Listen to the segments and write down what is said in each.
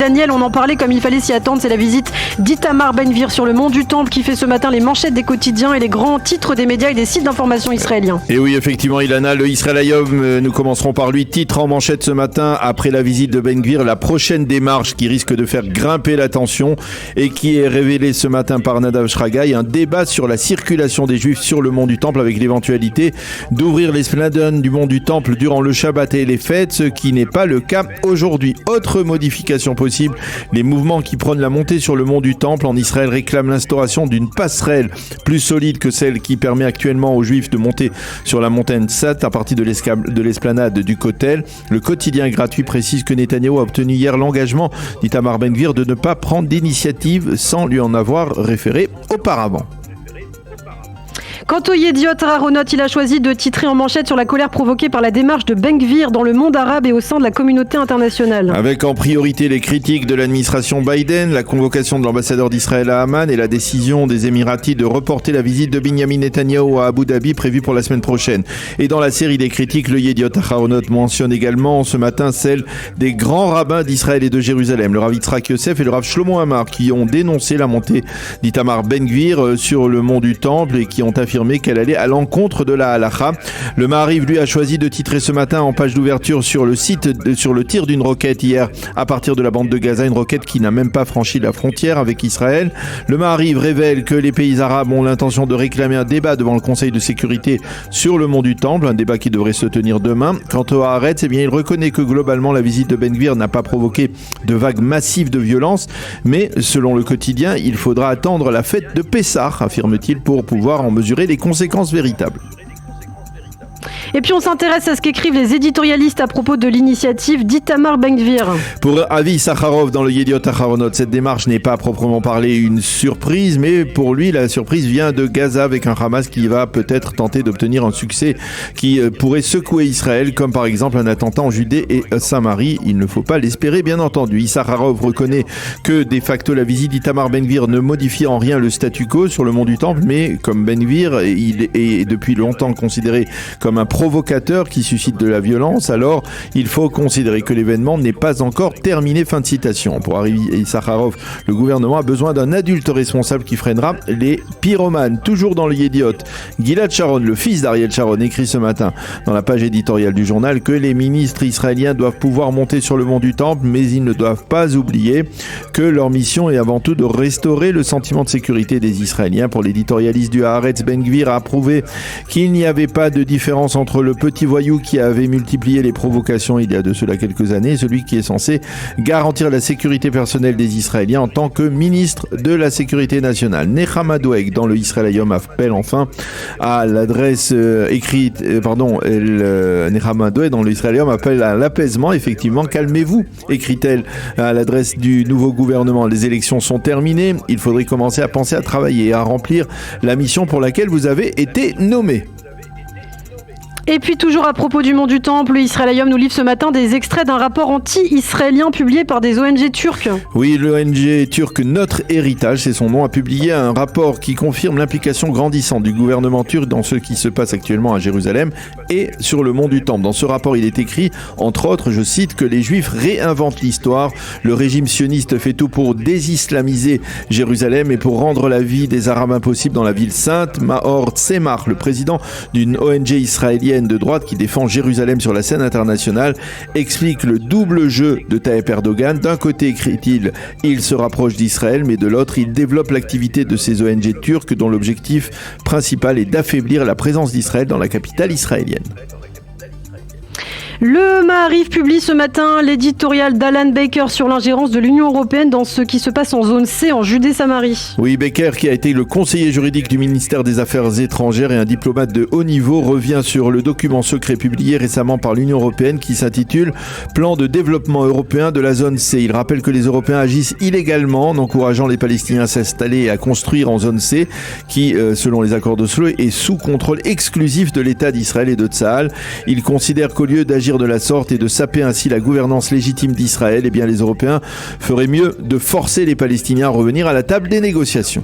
Daniel, on en parlait comme il fallait s'y attendre, c'est la visite d'Itamar Ben-Gvir sur le mont du Temple qui fait ce matin les manchettes des quotidiens et les grands titres des médias et des sites d'information israéliens. Et oui, effectivement, Ilana, le Israël Hayom, nous commencerons par lui. Titre en manchette ce matin, après la visite de Ben-Gvir, la prochaine démarche qui risque de faire grimper la tension et qui est révélée ce matin par Nadav Shragaï, un débat sur la circulation des Juifs sur le mont du Temple avec l'éventualité d'ouvrir l'esplanade du mont du Temple durant le Shabbat et les fêtes, ce qui n'est pas le cas aujourd'hui. Autre modification possible, les mouvements qui prônent la montée sur le mont du Temple en Israël réclament l'instauration d'une passerelle plus solide que celle qui permet actuellement aux Juifs de monter sur la montagne Tzat à partir de l'esplanade du Kotel. Le quotidien gratuit précise que Netanyahou a obtenu hier l'engagement d'Itamar Ben-Gvir de ne pas prendre d'initiative sans lui en avoir référé auparavant. Quant au Yediot Aharonot, il a choisi de titrer en manchette sur la colère provoquée par la démarche de Ben-Gvir dans le monde arabe et au sein de la communauté internationale. Avec en priorité les critiques de l'administration Biden, la convocation de l'ambassadeur d'Israël à Amman et la décision des Émiratis de reporter la visite de Binyamin Netanyahou à Abu Dhabi prévue pour la semaine prochaine. Et dans la série des critiques, le Yediot Aharonot mentionne également ce matin celle des grands rabbins d'Israël et de Jérusalem, le Rav Yitzhak Yosef et le Rav Shlomo Amar, qui ont dénoncé la montée d'Itamar Ben-Gvir sur le mont du Temple et qui ont affirmé qu'elle allait à l'encontre de la halakha. Le Maariv, lui, a choisi de titrer ce matin en page d'ouverture sur le tir d'une roquette hier à partir de la bande de Gaza, une roquette qui n'a même pas franchi la frontière avec Israël. Le Maariv révèle que les pays arabes ont l'intention de réclamer un débat devant le Conseil de sécurité sur le mont du Temple, un débat qui devrait se tenir demain. Quant au Haaretz, il reconnaît que globalement la visite de Ben-Gvir n'a pas provoqué de vagues massives de violence, mais selon le quotidien, il faudra attendre la fête de Pessah, affirme-t-il, pour pouvoir en mesurer les conséquences véritables. Et puis on s'intéresse à ce qu'écrivent les éditorialistes à propos de l'initiative d'Itamar Ben-Gvir. Pour Avi Sakharov dans le Yediot Aharonot, cette démarche n'est pas à proprement parler une surprise, mais pour lui la surprise vient de Gaza avec un Hamas qui va peut-être tenter d'obtenir un succès qui pourrait secouer Israël, comme par exemple un attentat en Judée et Samarie. Il ne faut pas l'espérer bien entendu. Sakharov reconnaît que de facto la visite d'Itamar Ben-Gvir ne modifie en rien le statu quo sur le mont du Temple, mais comme Ben-Gvir, il est depuis longtemps considéré comme un provocateur qui suscite de la violence, alors il faut considérer que l'événement n'est pas encore terminé. Fin de citation. Pour arriver à Sakharov, le gouvernement a besoin d'un adulte responsable qui freinera les pyromanes. Toujours dans le Yediot, Gilad Sharon, le fils d'Ariel Sharon, écrit ce matin dans la page éditoriale du journal que les ministres israéliens doivent pouvoir monter sur le mont du Temple, mais ils ne doivent pas oublier que leur mission est avant tout de restaurer le sentiment de sécurité des Israéliens. Pour l'éditorialiste du Haaretz, Ben-Gvir a prouvé qu'il n'y avait pas de différence entre le petit voyou qui avait multiplié les provocations il y a de cela quelques années et celui qui est censé garantir la sécurité personnelle des Israéliens en tant que ministre de la Sécurité nationale. Nechama Doeg dans le Israël Hayom appelle enfin à l'adresse Nechama Doeg dans le Israël Hayom appelle à l'apaisement. Effectivement, calmez-vous, écrit-elle à l'adresse du nouveau gouvernement. Les élections sont terminées, il faudrait commencer à penser à travailler et à remplir la mission pour laquelle vous avez été nommé. Et puis toujours à propos du mont du Temple, Israël Hayom nous livre ce matin des extraits d'un rapport anti-israélien publié par des ONG turques. Oui, l'ONG turque Notre Héritage, c'est son nom, a publié un rapport qui confirme l'implication grandissante du gouvernement turc dans ce qui se passe actuellement à Jérusalem et sur le mont du Temple. Dans ce rapport, il est écrit, entre autres, je cite, que les Juifs réinventent l'histoire. Le régime sioniste fait tout pour désislamiser Jérusalem et pour rendre la vie des Arabes impossible dans la ville sainte. Maor Tzemach, le président d'une ONG israélienne de droite qui défend Jérusalem sur la scène internationale, explique le double jeu de Tayyip Erdogan. D'un côté, écrit-il, il se rapproche d'Israël, mais de l'autre, il développe l'activité de ces ONG turques dont l'objectif principal est d'affaiblir la présence d'Israël dans la capitale israélienne. Le Maariv publie ce matin l'éditorial d'Alan Baker sur l'ingérence de l'Union européenne dans ce qui se passe en zone C en Judée-Samarie. Oui, Baker, qui a été le conseiller juridique du ministère des Affaires étrangères et un diplomate de haut niveau, revient sur le document secret publié récemment par l'Union européenne qui s'intitule « Plan de développement européen de la zone C ». Il rappelle que les Européens agissent illégalement en encourageant les Palestiniens à s'installer et à construire en zone C qui, selon les accords d'Oslo, est sous contrôle exclusif de l'État d'Israël et de Tsahal. Il considère qu'au lieu d'agir de la sorte et de saper ainsi la gouvernance légitime d'Israël, eh bien les Européens feraient mieux de forcer les Palestiniens à revenir à la table des négociations.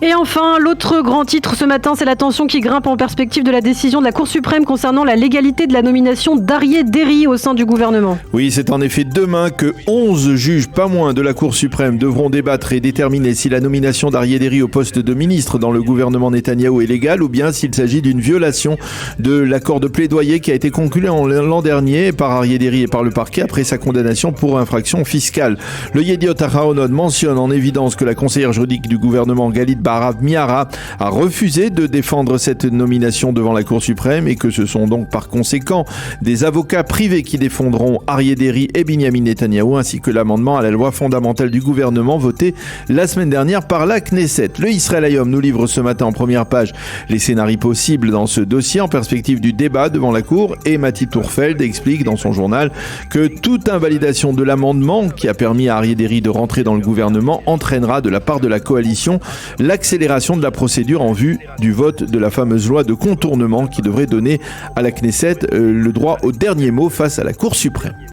Et enfin, l'autre grand titre ce matin, c'est la tension qui grimpe en perspective de la décision de la Cour suprême concernant la légalité de la nomination d'Aryeh Deri au sein du gouvernement. Oui, c'est en effet demain que 11 juges, pas moins, de la Cour suprême devront débattre et déterminer si la nomination d'Aryeh Deri au poste de ministre dans le gouvernement Netanyahou est légale ou bien s'il s'agit d'une violation de l'accord de plaidoyer qui a été conclu l'an dernier par Aryeh Deri et par le parquet après sa condamnation pour infraction fiscale. Le Yediot Aharonot mentionne en évidence que la conseillère juridique du gouvernement Galit Baharav Miara a refusé de défendre cette nomination devant la Cour suprême et que ce sont donc par conséquent des avocats privés qui défendront Aryeh Deri et Binyamin Netanyahou ainsi que l'amendement à la loi fondamentale du gouvernement voté la semaine dernière par la Knesset. Le Israël Hayom nous livre ce matin en première page les scénarios possibles dans ce dossier en perspective du débat devant la Cour et Mati Tourfeld explique dans son journal que toute invalidation de l'amendement qui a permis à Aryeh Deri de rentrer dans le gouvernement entraînera de la part de la coalition l'accélération de la procédure en vue du vote de la fameuse loi de contournement qui devrait donner à la Knesset le droit au dernier mot face à la Cour suprême.